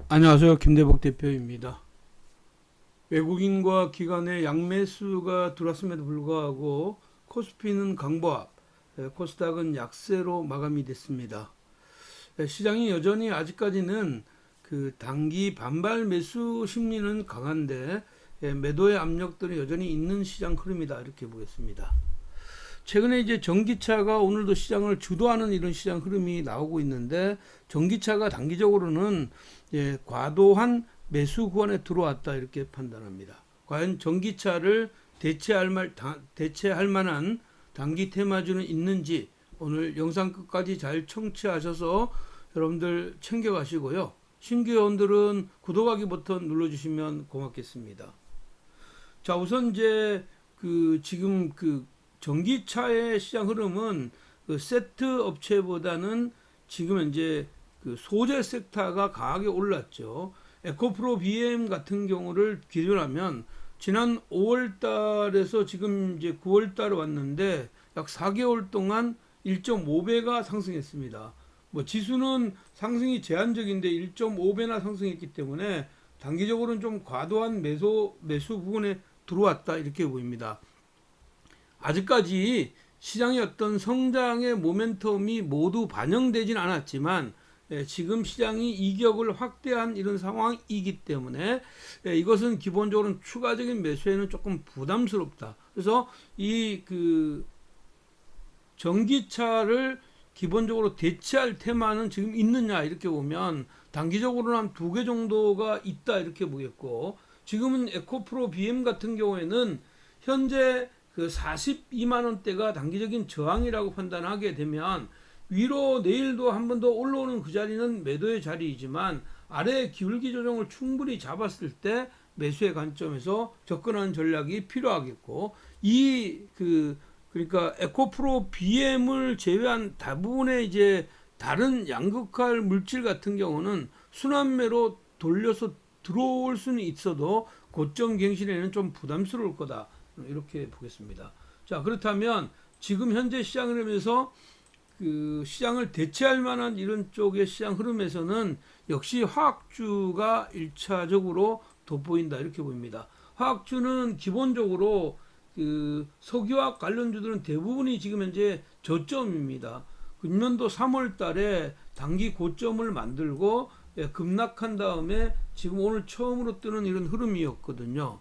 안녕하세요. 김대복 대표입니다. 외국인과 기관의 양매수가 들어왔음에도 불구하고 코스피는 강보합, 코스닥은 약세로 마감이 됐습니다. 시장이 여전히 아직까지는 그 단기 반발 매수 심리는 강한데 매도의 압력들은 여전히 있는 시장 흐름이다 이렇게 보겠습니다. 최근에 이제 전기차가 오늘도 시장을 주도하는 이런 시장 흐름이 나오고 있는데, 전기차가 단기적으로는 과도한 매수 구간에 들어왔다 이렇게 판단합니다. 과연 전기차를 대체할 만한 단기 테마주는 있는지 오늘 영상 끝까지 잘 청취하셔서 여러분들 챙겨가시고요. 신규 회원들은 구독하기 버튼 눌러주시면 고맙겠습니다. 자, 우선 이제 지금 전기차의 시장 흐름은 세트 업체보다는 지금 이제 소재 섹터가 강하게 올랐죠. 에코프로 BM 같은 경우를 기준하면 지난 5월 달에서 지금 이제 9월 달에 왔는데 약 4개월 동안 1.5배가 상승했습니다. 뭐 지수는 상승이 제한적인데 1.5배나 상승했기 때문에 단기적으로는 좀 과도한 매수 부분에 들어왔다 이렇게 보입니다. 아직까지 시장의 어떤 성장의 모멘텀이 모두 반영되진 않았지만 지금 시장이 이격을 확대한 이런 상황이기 때문에 이것은 기본적으로 추가적인 매수에는 조금 부담스럽다. 그래서 이 전기차를 기본적으로 대체할 테마는 지금 있느냐 이렇게 보면 단기적으로는 한 2개 정도가 있다 이렇게 보겠고, 지금은 에코프로 BM 같은 경우에는 현재 42만 원대가 단기적인 저항이라고 판단하게 되면 위로 내일도 한 번 더 올라오는 그 자리는 매도의 자리이지만 아래 기울기 조정을 충분히 잡았을 때 매수의 관점에서 접근하는 전략이 필요하겠고, 그러니까 에코프로 BM을 제외한 대부분의 이제 다른 양극할 물질 같은 경우는 순환매로 돌려서 들어올 수는 있어도 고점 갱신에는 좀 부담스러울 거다 이렇게 보겠습니다. 자, 그렇다면 지금 현재 시장 흐름에서 시장을 대체할 만한 이런 쪽의 시장 흐름에서는 역시 화학주가 1차적으로 돋보인다 이렇게 보입니다. 화학주는 기본적으로 석유화학 관련주들은 대부분이 지금 현재 저점입니다. 금년도 3월 달에 단기 고점을 만들고 급락한 다음에 지금 오늘 처음으로 뜨는 이런 흐름이었거든요.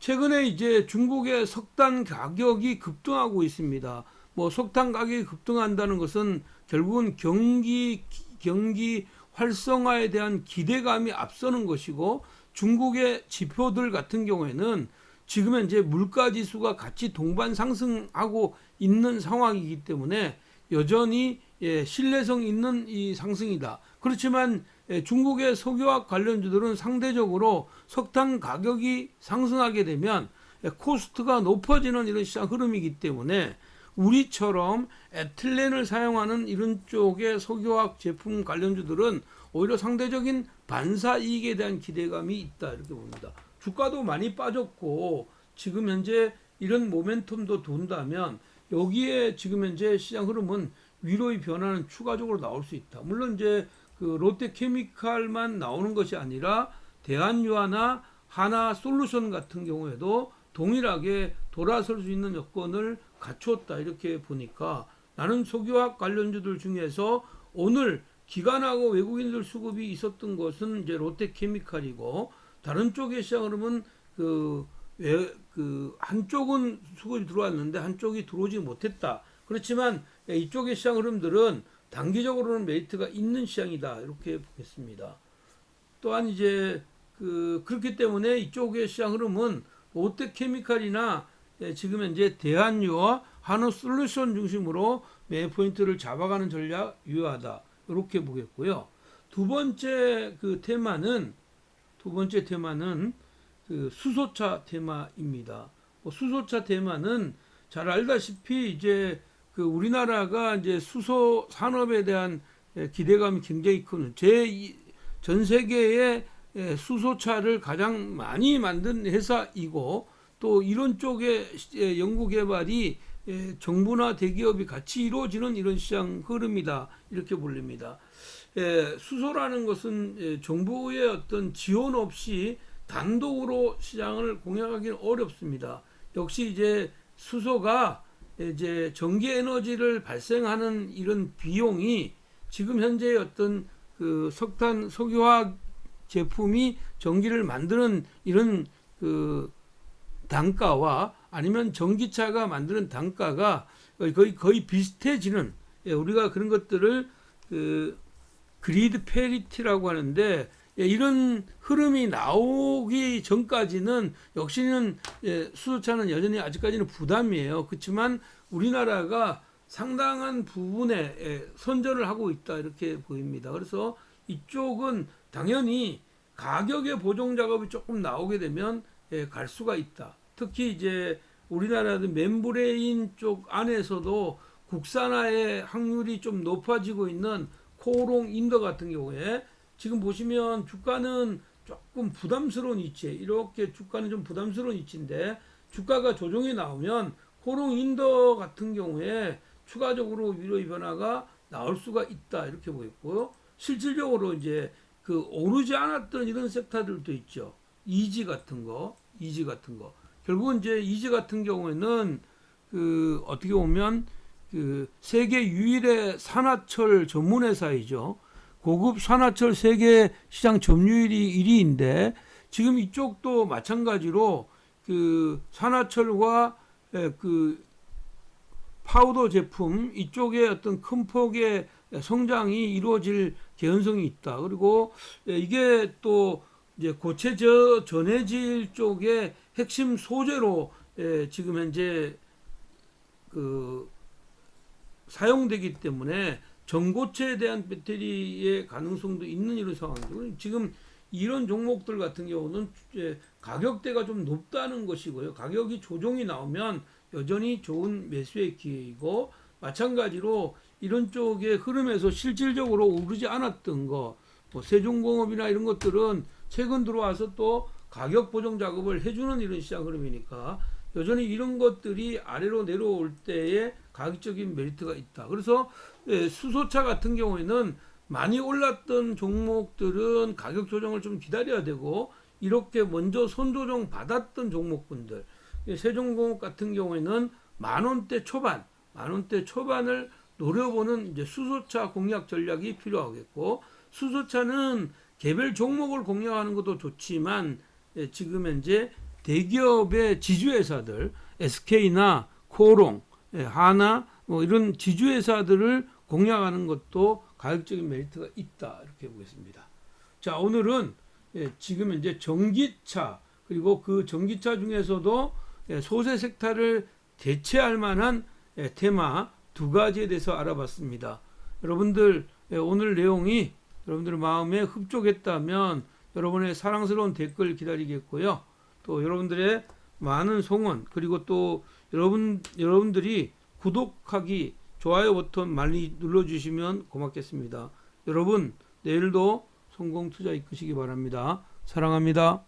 최근에 이제 중국의 석탄 가격이 급등하고 있습니다. 뭐 석탄 가격이 급등한다는 것은 결국은 경기 활성화에 대한 기대감이 앞서는 것이고, 중국의 지표들 같은 경우에는 지금 현재 물가 지수가 같이 동반 상승하고 있는 상황이기 때문에 여전히 신뢰성 있는 이 상승이다. 그렇지만 중국의 석유화학 관련주들은 상대적으로 석탄 가격이 상승하게 되면 코스트가 높아지는 이런 시장 흐름이기 때문에 우리처럼 에틸렌을 사용하는 이런 쪽의 석유화학 제품 관련주들은 오히려 상대적인 반사 이익에 대한 기대감이 있다 이렇게 봅니다. 주가도 많이 빠졌고 지금 현재 이런 모멘텀도 돈다면 여기에 지금 현재 시장 흐름은 위로의 변화는 추가적으로 나올 수 있다. 물론 이제 롯데케미칼만 나오는 것이 아니라 대한유화나 하나솔루션 같은 경우에도 동일하게 돌아설 수 있는 여건을 갖췄다 이렇게 보니까 나는 석유화학 관련주들 중에서 오늘 기관하고 외국인들 수급이 있었던 것은 이제 롯데케미칼이고, 다른 쪽의 시장 흐름은 한쪽은 수급이 들어왔는데 한쪽이 들어오지 못했다. 그렇지만 이쪽의 시장 흐름들은 단기적으로는 메리트가 있는 시장이다 이렇게 보겠습니다. 또한 이제 그렇기 때문에 이쪽의 시장 흐름은 롯데케미칼이나 지금 현재 대한유화, 한화솔루션 중심으로 매 포인트를 잡아가는 전략 유효하다 이렇게 보겠고요. 두 번째 테마는 수소차 테마입니다. 수소차 테마는 잘 알다시피 이제 우리나라가 이제 수소 산업에 대한 기대감이 굉장히 큰 전 세계의 수소차를 가장 많이 만든 회사이고, 또 이런 쪽의 연구 개발이 정부나 대기업이 같이 이루어지는 이런 시장 흐름이다 이렇게 불립니다. 수소라는 것은 정부의 어떤 지원 없이 단독으로 시장을 공략하기는 어렵습니다. 역시 이제 수소가 이제 전기 에너지를 발생하는 이런 비용이 지금 현재 어떤 그 석탄 석유화학 제품이 전기를 만드는 이런 그 단가와 아니면 전기차가 만드는 단가가 거의 비슷해지는, 우리가 그런 것들을 그 그리드 페리티라고 하는데, 이런 흐름이 나오기 전까지는 역시는 수소차는 여전히 아직까지는 부담이에요. 그렇지만 우리나라가 상당한 부분에 선전을 하고 있다 이렇게 보입니다. 그래서 이쪽은 당연히 가격의 보정 작업이 조금 나오게 되면 갈 수가 있다. 특히 이제 우리나라의 멤브레인 쪽 안에서도 국산화의 확률이 좀 높아지고 있는 코오롱 인더 같은 경우에 지금 보시면 주가는 조금 부담스러운 위치에, 이렇게 주가는 좀 부담스러운 위치인데 주가가 조정이 나오면 코오롱 인더 같은 경우에 추가적으로 위로의 변화가 나올 수가 있다 이렇게 보였고요. 실질적으로 이제 그 오르지 않았던 이런 섹터들도 있죠. 이지 같은 거. 결국은 이제 이지 같은 경우에는 그 어떻게 보면 그 세계 유일의 산화철 전문 회사이죠. 고급 산화철 세계 시장 점유율이 1위인데 지금 이쪽도 마찬가지로 그 산화철과 그 파우더 제품 이쪽에 어떤 큰 폭의 성장이 이루어질 개연성이 있다. 그리고 이게 또 이제 고체 전해질 쪽의 핵심 소재로 지금 현재 그 사용되기 때문에 전고체에 대한 배터리의 가능성도 있는 이런 상황이고, 지금 이런 종목들 같은 경우는 가격대가 좀 높다는 것이고요. 가격이 조정이 나오면 여전히 좋은 매수의 기회이고, 마찬가지로 이런 쪽의 흐름에서 실질적으로 오르지 않았던 거, 뭐 세종공업이나 이런 것들은 최근 들어와서 또 가격 보정 작업을 해주는 이런 시장 흐름이니까 여전히 이런 것들이 아래로 내려올 때에 가격적인 메리트가 있다. 그래서 수소차 같은 경우에는 많이 올랐던 종목들은 가격 조정을 좀 기다려야 되고, 이렇게 먼저 선조정 받았던 종목군들, 세종공업 같은 경우에는 만 원대 초반을 노려보는 이제 수소차 공략 전략이 필요하겠고, 수소차는 개별 종목을 공략하는 것도 좋지만 지금 현재 대기업의 지주회사들 SK나 코오롱, 하나 뭐 이런 지주회사들을 공략하는 것도 가격적인 메리트가 있다 이렇게 보겠습니다. 자, 오늘은 지금 현재 전기차, 그리고 그 전기차 중에서도 소재 섹터를 대체할 만한 테마 두 가지에 대해서 알아봤습니다. 여러분들 오늘 내용이 여러분들 마음에 흡족했다면 여러분의 사랑스러운 댓글 기다리겠고요. 또 여러분들의 많은 성원, 그리고 또 여러분들이 구독하기, 좋아요 버튼 많이 눌러주시면 고맙겠습니다. 여러분, 내일도 성공 투자 이끄시기 바랍니다. 사랑합니다.